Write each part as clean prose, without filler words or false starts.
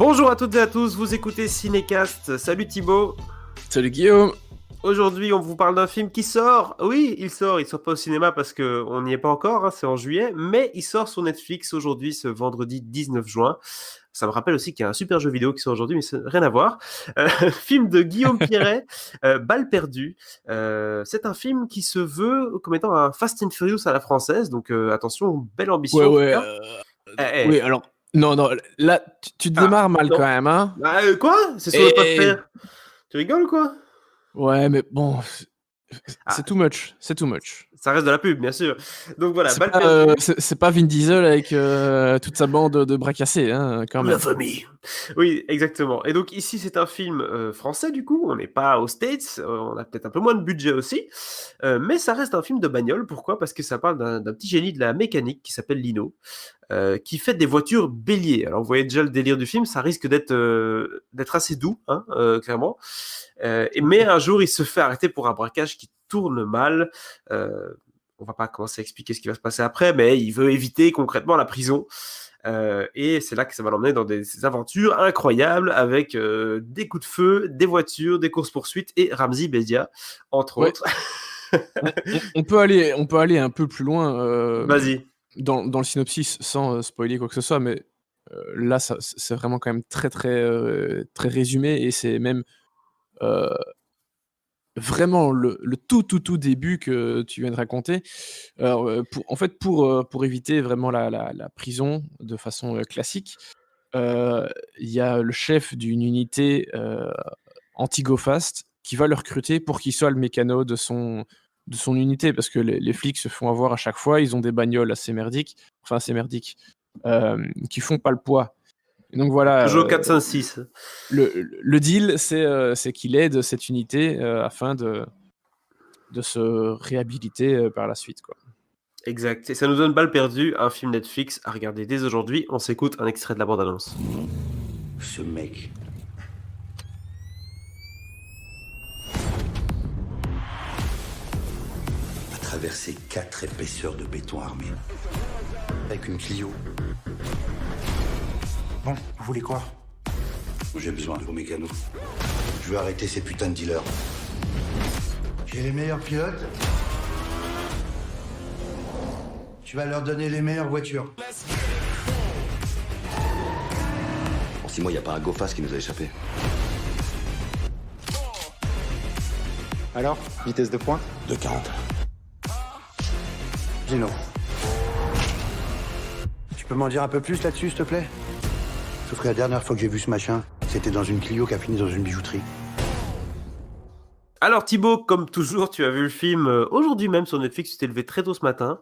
Bonjour à toutes et à tous, vous écoutez Cinécast. Salut Thibaut. Salut Guillaume. Aujourd'hui, on vous parle d'un film qui sort. Oui, il sort pas au cinéma parce qu'on n'y est pas encore, hein, c'est en juillet, mais il sort sur Netflix aujourd'hui, ce vendredi 19 juin. Ça me rappelle aussi qu'il y a un super jeu vidéo qui sort aujourd'hui, mais ça n'a rien à voir. Film de Guillaume Pierret, Balle perdue. C'est un film qui se veut comme étant un Fast and Furious à la française, donc attention, belle ambition en tout Ouais, cas. oui, alors, non, là, tu démarres mal non. quand même, hein. Quoi? C'est ce qu'on veut pas faire. Tu rigoles, quoi? Ouais, mais bon, Ah, c'est too much, c'est too much. ça reste de la pub, bien sûr. Donc voilà, C'est Balle pas, perdue. c'est pas Vin Diesel avec toute sa bande de bras cassés, hein, quand La même. famille. Oui, exactement. Et donc ici, c'est un film français, du coup. On n'est pas aux States. On a peut-être un peu moins de budget aussi. Mais ça reste un film de bagnole. Pourquoi? Parce que ça parle d'un petit génie de la mécanique qui s'appelle Lino, qui fait des voitures béliers. Alors vous voyez déjà le délire du film. Ça risque d'être assez doux, hein, clairement. Mais un jour, il se fait arrêter pour un braquage qui tourne mal. On va pas commencer à expliquer ce qui va se passer après, mais il veut éviter concrètement la prison. Et c'est là que ça va l'emmener dans des aventures incroyables avec des coups de feu, des voitures, des courses-poursuites et Ramzi Bedia, entre Ouais. autres. On peut aller un peu plus loin Vas-y. dans le synopsis sans spoiler quoi que ce soit, mais là, c'est vraiment quand même très très résumé et c'est même vraiment le tout début que tu viens de raconter. Alors, pour éviter vraiment la prison de façon classique, il y a le chef d'une unité anti-go fast qui va le recruter pour qu'il soit le mécano de son unité, parce que les flics se font avoir à chaque fois. Ils ont des bagnoles assez merdiques, qui font pas le poids. Et donc voilà, Peugeot 406. le deal, c'est qu'il aide cette unité afin de se réhabiliter par la suite, quoi. Exact. Et ça nous donne Balle perdue, un film Netflix à regarder dès aujourd'hui. On s'écoute un extrait de la bande-annonce. Ce mec a traversé 4 épaisseurs de béton armé. Avec une Clio. Bon, vous voulez quoi? J'ai besoin de vos mécanos. Je veux arrêter ces putains de dealers. J'ai les meilleurs pilotes. Tu vas leur donner les meilleures voitures. En 6 mois, y a pas un GoFast qui nous a échappé. Alors, vitesse de pointe? De 40. Gino. Tu peux m'en dire un peu plus là-dessus, s'il te plaît? Sauf que la dernière fois que j'ai vu ce machin, c'était dans une Clio qui a fini dans une bijouterie. Alors Thibaut, comme toujours, tu as vu le film aujourd'hui même sur Netflix. Tu t'es levé très tôt ce matin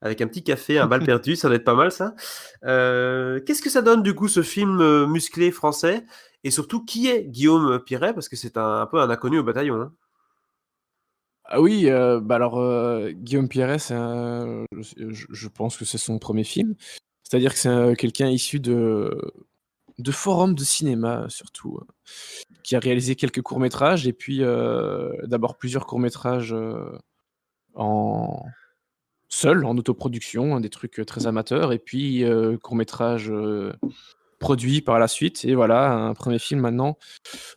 avec un petit café, un Balle perdue. Ça doit être pas mal, ça. Qu'est-ce que ça donne du coup, ce film musclé français? Et surtout, qui est Guillaume Pierret? Parce que c'est un peu un inconnu au bataillon, hein. Ah oui, alors, Guillaume Pierret, je pense que c'est son premier film. C'est-à-dire que c'est quelqu'un issu de forums de cinéma, surtout, qui a réalisé quelques courts-métrages et puis d'abord plusieurs courts-métrages en seul, en autoproduction, hein, des trucs très amateurs, et puis courts-métrages produits par la suite. Et voilà, un premier film maintenant,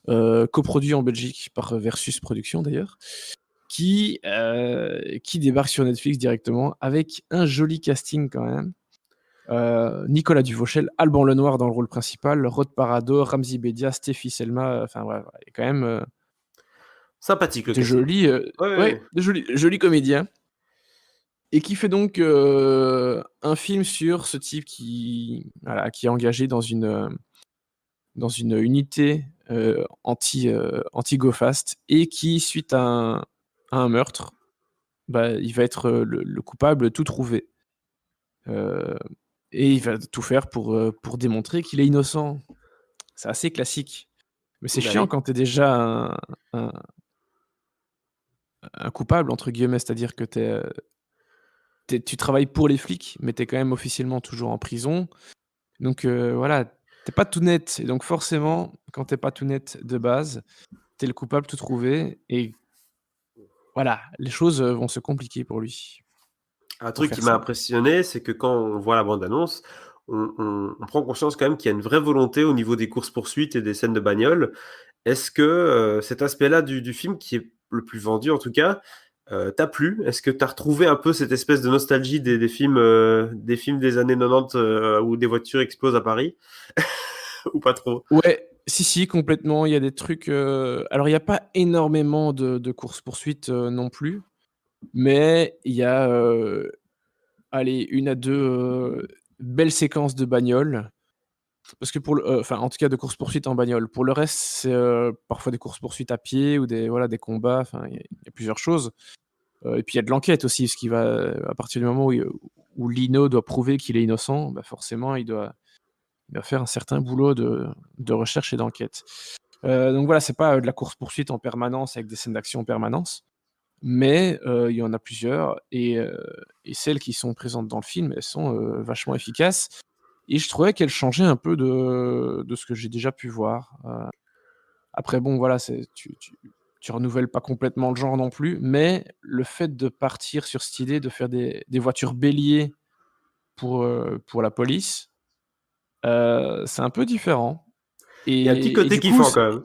coproduit en Belgique par Versus Productions d'ailleurs, qui débarque sur Netflix directement avec un joli casting quand même. Nicolas Duvauchel, Alban Lenoir dans le rôle principal, Rod Parado, Ramzi Bedia, Stéphie Selma, enfin voilà, il y a quand même Sympathique le des casting. jolis, Ouais. des jolis comédiens, et qui fait donc un film sur ce type qui est engagé dans une unité anti-go fast, et qui, suite à un meurtre, il va être le coupable tout trouvé. Et il va tout faire pour démontrer qu'il est innocent. C'est assez classique. Mais c'est Bah chiant oui. quand t'es déjà un coupable, entre guillemets, c'est-à-dire que tu travailles pour les flics, mais t'es quand même officiellement toujours en prison. Donc voilà, t'es pas tout net. Et donc forcément, quand t'es pas tout net de base, t'es le coupable tout trouvé. Et voilà, les choses vont se compliquer pour lui. Un Pour truc faire qui m'a simple. impressionné, c'est que quand on voit la bande-annonce, on prend conscience quand même qu'il y a une vraie volonté au niveau des courses-poursuites et des scènes de bagnole. Est-ce que cet aspect-là du film, qui est le plus vendu en tout cas, t'a plu? Est-ce que t'as retrouvé un peu cette espèce de nostalgie des films des années 90 où des voitures explosent à Paris? Ou pas trop? Ouais, si, complètement. Il y a des trucs. Alors, il n'y a pas énormément de courses-poursuites non plus, mais il y a, allez, une à deux belles séquences de bagnole. Parce que enfin, en tout cas, de courses-poursuites en bagnole. Pour le reste, c'est parfois des courses-poursuites à pied ou voilà, des combats. Enfin, il y a plusieurs choses. Et puis, il y a de l'enquête aussi, ce qui va, à partir du moment où Lino doit prouver qu'il est innocent, bah, forcément, il doit faire un certain boulot de recherche et d'enquête. Donc voilà, c'est pas de la course-poursuite en permanence avec des scènes d'action en permanence, mais il y en a plusieurs et celles qui sont présentes dans le film, elles sont vachement efficaces et je trouvais qu'elles changeaient un peu de ce que j'ai déjà pu voir. Après bon, voilà, tu renouvelles pas complètement le genre non plus, mais le fait de partir sur cette idée de faire des voitures béliers pour la police, c'est un peu différent Il y a un petit et côté du coup, kiffant quand même.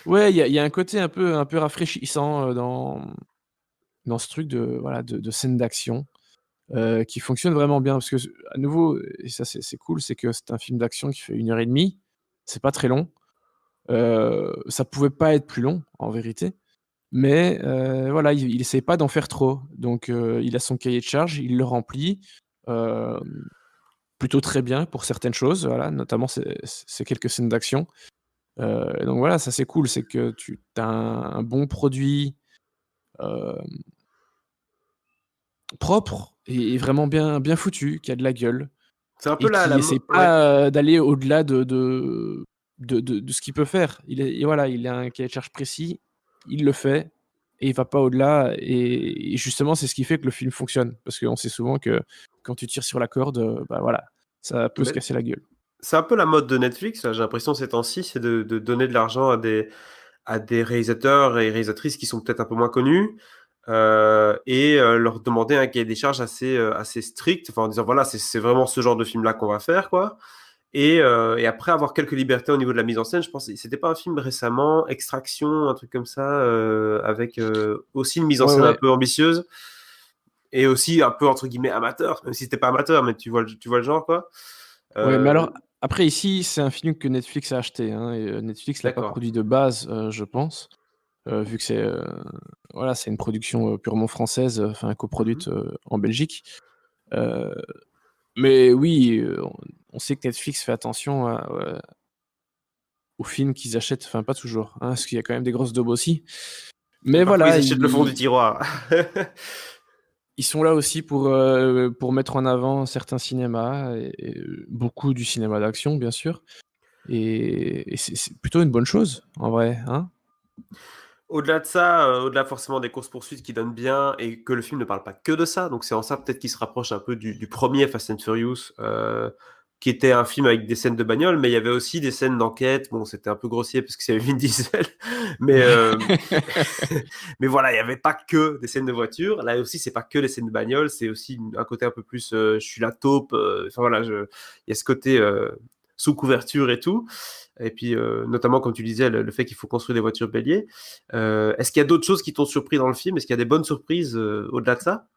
ouais, il y a un côté un peu rafraîchissant, dans ce truc de scène d'action, qui fonctionne vraiment bien parce que à nouveau et ça c'est cool, c'est que c'est un film d'action qui fait 1 h 30. C'est pas très long. Ça pouvait pas être plus long en vérité, mais voilà, il essaie pas d'en faire trop. Donc il a son cahier de charges, il le remplit, hem, plutôt très bien pour certaines choses, voilà, notamment ces quelques scènes d'action. Donc voilà, ça c'est cool, c'est que tu as un bon produit, hem, propre et vraiment bien foutu, qui a de la gueule C'est un peu et qui essaie ouais. pas, d'aller au-delà de ce qu'il peut faire. Il a un cahier de charge précis, il le fait et il va pas au-delà et justement, c'est ce qui fait que le film fonctionne. Parce qu'on sait souvent que quand tu tires sur la corde, bah, voilà, ça peut se Mais casser la gueule. c'est un peu la mode de Netflix, là, j'ai l'impression ces temps-ci, c'est de donner de l'argent à des réalisateurs et réalisatrices qui sont peut-être un peu moins connus, et leur demander un cahier des charges assez strict, enfin en disant voilà, c'est vraiment ce genre de film-là qu'on va faire, quoi. Et après avoir quelques libertés au niveau de la mise en scène, je pense que c'était pas un film récemment, Extraction, un truc comme ça, avec aussi une mise en Ouais, scène un ouais. peu ambitieuse et aussi un peu entre guillemets amateur, même si c'était pas amateur, mais tu vois le genre, quoi. Ouais, mais Euh, alors, après ici, c'est un film que Netflix a acheté, hein, et Netflix l'a pas d'accord. produit de base, je pense, vu que voilà, c'est une production, purement française, enfin Mhm. coproduite, en Belgique. Heu, mais oui, on sait que Netflix fait attention aux films qu'ils achètent, enfin pas toujours, hein, parce qu'il y a quand même des grosses daubes aussi. Et Mais parfois ils voilà, achètent le fond du tiroir. ils sont là aussi pour mettre en avant certains cinémas et beaucoup du cinéma d'action, bien sûr. Et c'est plutôt une bonne chose, en vrai, hein? Au-delà de ça, au-delà forcément des courses-poursuites qui donnent bien et que le film ne parle pas que de ça, donc c'est en ça peut-être qu'il se rapproche un peu du premier Fast and Furious, qui était un film avec des scènes de bagnole, mais il y avait aussi des scènes d'enquête. Bon, c'était un peu grossier parce que c'est Vin Diesel, mais mais voilà, il y avait pas que des scènes de voiture. Là aussi, c'est pas que les scènes de bagnole, c'est aussi un côté un peu plus, je suis la taupe. Enfin voilà, il y a ce côté sous couverture et tout. Et puis, notamment, comme tu disais, le fait qu'il faut construire des voitures béliers. Est-ce qu'il y a d'autres choses qui t'ont surpris dans le film? Est-ce qu'il y a des bonnes surprises au-delà de ça?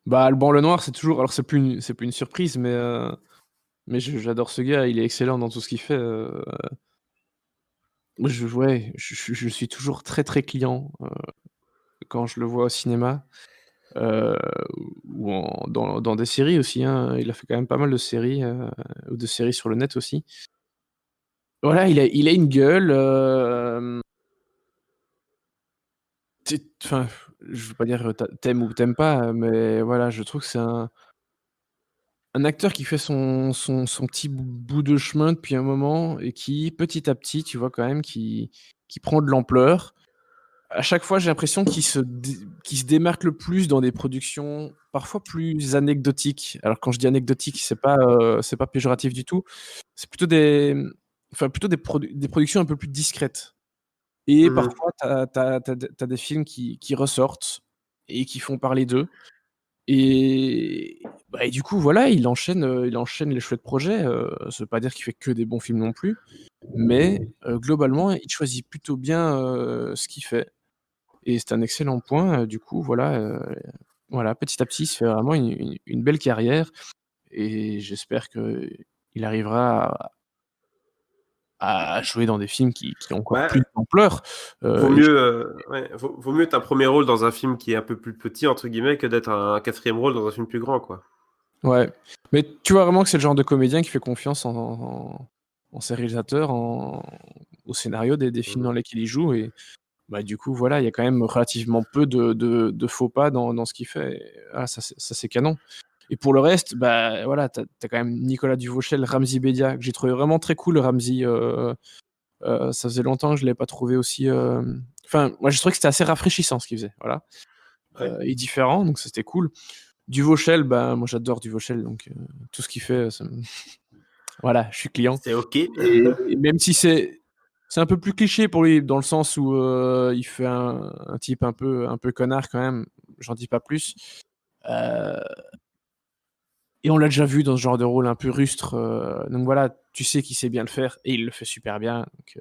Bah, Alban Lenoir, c'est toujours alors c'est plus une surprise, mais j'adore ce gars, il est excellent dans tout ce qu'il fait, moi je suis toujours très, très client, quand je le vois au cinéma, heu, ou dans des séries aussi, hein. Il a fait quand même pas mal de séries, ou de séries sur le net aussi. Voilà, il a une gueule, enfin, je veux pas dire, tu ou t'aimes pas, mais voilà, je trouve que c'est un acteur qui fait son petit bout de chemin depuis un moment et qui, petit à petit, tu vois quand même, qui prend de l'ampleur. À chaque fois, j'ai l'impression qu'il se démarque le plus dans des productions parfois plus anecdotiques. Alors quand je dis anecdotique, c'est pas péjoratif du tout. C'est plutôt plutôt des productions un peu plus discrètes et Mhm. parfois tu as des films qui ressortent et qui font parler d'eux. Et du coup, voilà, il enchaîne les chouettes projets. Ça veut pas dire qu'il fait que des bons films non plus, mais globalement, il choisit plutôt bien ce qu'il fait. Et c'est un excellent point. Du coup, voilà, petit à petit, il se fait vraiment une belle carrière. Et j'espère qu'il arrivera à jouer dans des films qui ont encore Ouais, plus d'ampleur. vaut Et mieux, vaut mieux être un premier rôle dans un film qui est un peu plus petit, entre guillemets, que d'être un quatrième rôle dans un film plus grand, quoi. ouais. Mais tu vois vraiment que c'est le genre de comédien qui fait confiance en ses réalisateurs, au scénario des films dans lesquels il joue. Et du coup, voilà, il y a quand même relativement peu de faux pas dans ce qu'il fait. Et, ça, c'est canon. Et pour le reste, voilà, t'as quand même Nicolas Duvauchel, Ramzy Bedia, que j'ai trouvé vraiment très cool, Ramzy. Ça faisait longtemps que je l'avais pas trouvé aussi. Enfin, moi, je trouvais que c'était assez rafraîchissant ce qu'il faisait, voilà, Ouais. et différent, donc c'était cool. Duvauchel, moi j'adore Duvauchel, donc tout ce qu'il fait, voilà, je suis client. C'est ok. Et même si c'est un peu plus cliché pour lui, dans le sens où il fait un type un peu connard quand même, j'en dis pas plus. Et on l'a déjà vu dans ce genre de rôle un peu rustre, donc voilà, tu sais qu'il sait bien le faire, et il le fait super bien, donc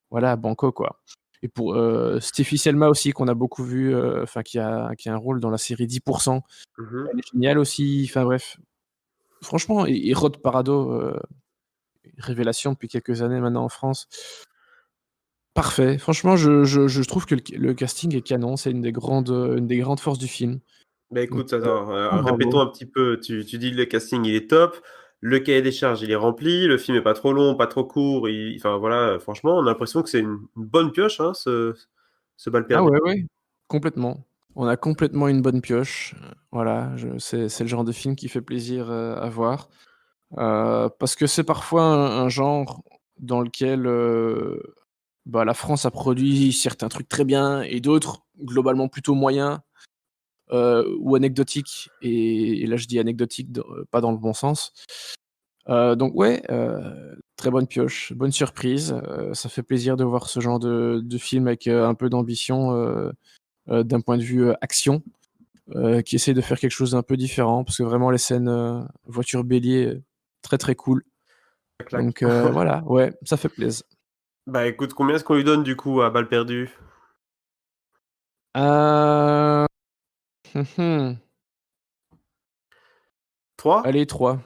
voilà, banco, quoi. Et pour Stéphie Selma aussi, qu'on a beaucoup vu, enfin qui a un rôle dans la série 10%, elle est géniale aussi, enfin bref. Franchement, et Rod Parado, révélation depuis quelques années maintenant en France. Parfait. Franchement, je trouve que le casting est canon, c'est une des grandes forces du film. Bah Donc écoute, attends, bravo. répétons un petit peu. Tu dis le casting il est top, le cahier des charges il est rempli, le film est pas trop long, pas trop court. Enfin voilà, franchement, on a l'impression que c'est une bonne pioche, hein, ce bal Ah perdu. ouais, ouais, complètement. On a complètement une bonne pioche. Voilà, c'est le genre de film qui fait plaisir, à voir. Parce que c'est parfois un genre dans lequel, la France a produit certains trucs très bien et d'autres globalement plutôt moyens, ou anecdotiques. Et là, je dis anecdotique, pas dans le bon sens. Donc ouais, très bonne pioche, bonne surprise. Ça fait plaisir de voir ce genre de film avec un peu d'ambition, d'un point de vue action, qui essaie de faire quelque chose d'un peu différent, parce que vraiment les scènes voiture bélier, très très cool. Ça claque. Donc voilà, ouais, ça fait plaisir. Bah écoute, combien est-ce qu'on lui donne du coup à bal perdu? Euh... hum, hum. 3? Allez, 3.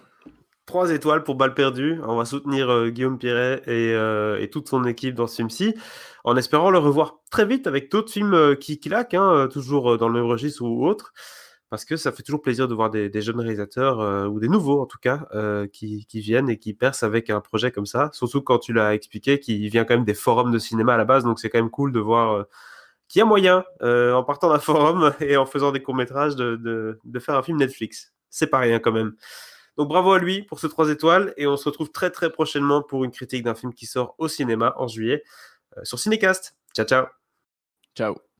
3 étoiles pour Balle perdue. On va soutenir Guillaume Piret et toute son équipe dans ce film-ci, en espérant le revoir très vite avec d'autres films qui claquent, hein, toujours dans le même registre ou autre, parce que ça fait toujours plaisir de voir des jeunes réalisateurs, ou des nouveaux en tout cas, qui viennent et qui percent avec un projet comme ça, surtout quand tu l'as expliqué, qui vient quand même des forums de cinéma à la base, donc c'est quand même cool de voir qu'il y a moyen, en partant d'un forum et en faisant des courts-métrages, de faire un film Netflix. C'est pas rien quand même. Donc bravo à lui pour ce 3 étoiles et on se retrouve très très prochainement pour une critique d'un film qui sort au cinéma en juillet sur Cinécast. Ciao ciao. Ciao.